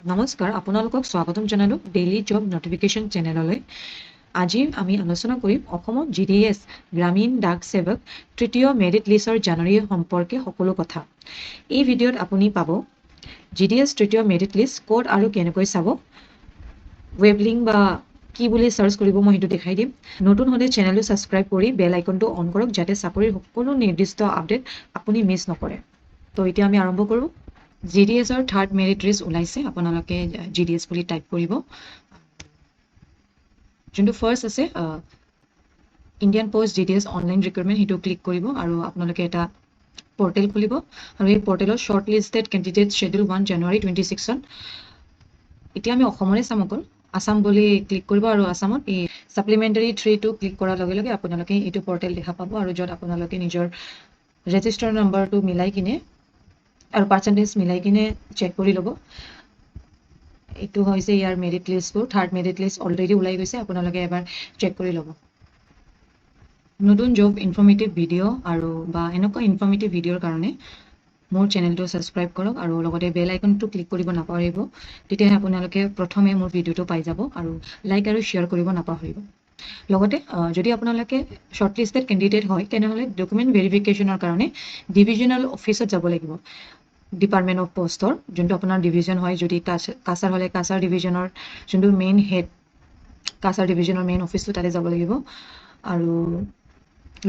নমস্কাৰ, আপোনালোকক স্বাগতম জনালোঁ ডেইলি জব নটিফিকেশ্যন চেনেললৈ। আজি আমি আলোচনা কৰিম অসমত GDS গ্ৰামীণ ডাক সেৱক তৃতীয় মেৰিট লিষ্টৰ জানুৱাৰী সম্পৰ্কে সকলো কথা। এই ভিডিঅ'ত আপুনি পাব GDS তৃতীয় মেৰিট লিষ্ট ক'ত আৰু কেনেকৈ চাব, ৱেব লিংক বা কি বুলি চাৰ্চ কৰিব মই সেইটো দেখাই দিম। নতুন হ'লে চেনেলটো ছাবস্ক্ৰাইব কৰি বেল আইকনটো অন কৰক যাতে চাকৰিৰ সকলো নিৰ্দিষ্ট আপডেট আপুনি মিছ নকৰে। তো এতিয়া আমি আৰম্ভ কৰোঁ। GDSৰ থাৰ্ড মেৰিট লিষ্ট ওলাইছে, আপোনালোকে GDS বুলি টাইপ কৰিব। যোনটো ফাৰ্ষ্ট আছে Indian post GDS online recruitment, সেইটো ক্লিক কৰিব আৰু আপোনালোকে এটা পৰ্টেল খুলিব আৰু এই পৰ্টেলত শ্বৰ্ট লিষ্টেড কেণ্ডিডেট শ্বেডিউল 1 জানুৱাৰী 26 এতিয়া আমি অসমৰে চাম অকল। আছাম বুলি ক্লিক কৰিব আৰু আছামত এই ছাপ্লিমেণ্টাৰী 3টো ক্লিক কৰাৰ লগে লগে আপোনালোকে এইটো পৰ্টেল দেখা পাব আৰু য'ত আপোনালোকে নিজৰ ৰেজিষ্টাৰ নাম্বাৰটো মিলাই কিনে আৰু পাৰ্চেণ্টেজ মিলাই কিনে চেক কৰি ল'ব। এইটো হৈছে ইয়াৰ মেৰিট লিষ্টবোৰ। থাৰ্ড মেৰিট লিষ্ট অলৰেডি ওলাই গৈছে, আপোনালোকে এবাৰ চেক কৰি ল'ব। নতুন জব ইনফৰ্মেটিভ ভিডিঅ' আৰু বা এনেকুৱা ইনফৰ্মেটিভ ভিডিঅ'ৰ কাৰণে মোৰ চেনেলটো ছাবস্ক্ৰাইব কৰক আৰু লগতে বেল আইকনটো ক্লিক কৰিব নাপাহৰিব, তেতিয়াহে আপোনালোকে প্ৰথমে মোৰ ভিডিঅ'টো পাই যাব আৰু লাইক আৰু শ্বেয়াৰ কৰিব নাপাহৰিব। লগতে যদি আপোনালোকে শ্বৰ্ট লিষ্টেড কেণ্ডিডেট হয় তেনেহ'লে ডকুমেণ্ট ভেৰিফিকেশ্যনৰ কাৰণে ডিভিজনেল অফিচত যাব লাগিব। ডিপাৰ্টমেণ্ট অফ পোষ্টৰ যোনটো আপোনাৰ ডিভিজন হয়, যদি কাছাৰ হ'লে কাছাৰ ডিভিজনৰ যোনটো মেইন হেড কাছাৰ ডিভিজনৰ মেইন অফিচটো তাতে যাব লাগিব আৰু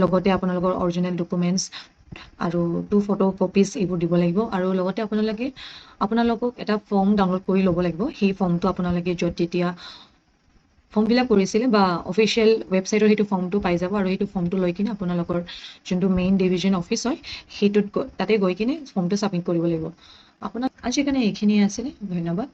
লগতে আপোনালোকৰ অৰিজিনেল ডকুমেণ্টছ আৰু 2 ফটো কপিজ এইবোৰ দিব লাগিব আৰু লগতে আপোনালোকক এটা ফৰ্ম ডাউনলোড কৰি ল'ব লাগিব। সেই ফৰ্মটো আপোনালোকে য'ত তেতিয়া ফৰ্ম ফিল আপ কৰিছিলে বা অফিচিয়েল ৱেবছাইটৰ সেইটো ফৰ্মটো পাই যাব আৰু সেইটো ফৰ্মটো লৈ কিনে আপোনালোকৰ যোনটো মেইন ডিভিজন অফিচ হয় সেইটোত তাতে গৈ কিনে ফৰ্মটো ছাবমিট কৰিব লাগিব। আপোনাৰ আজি কাৰণে এইখিনিয়ে আছিলে, ধন্যবাদ।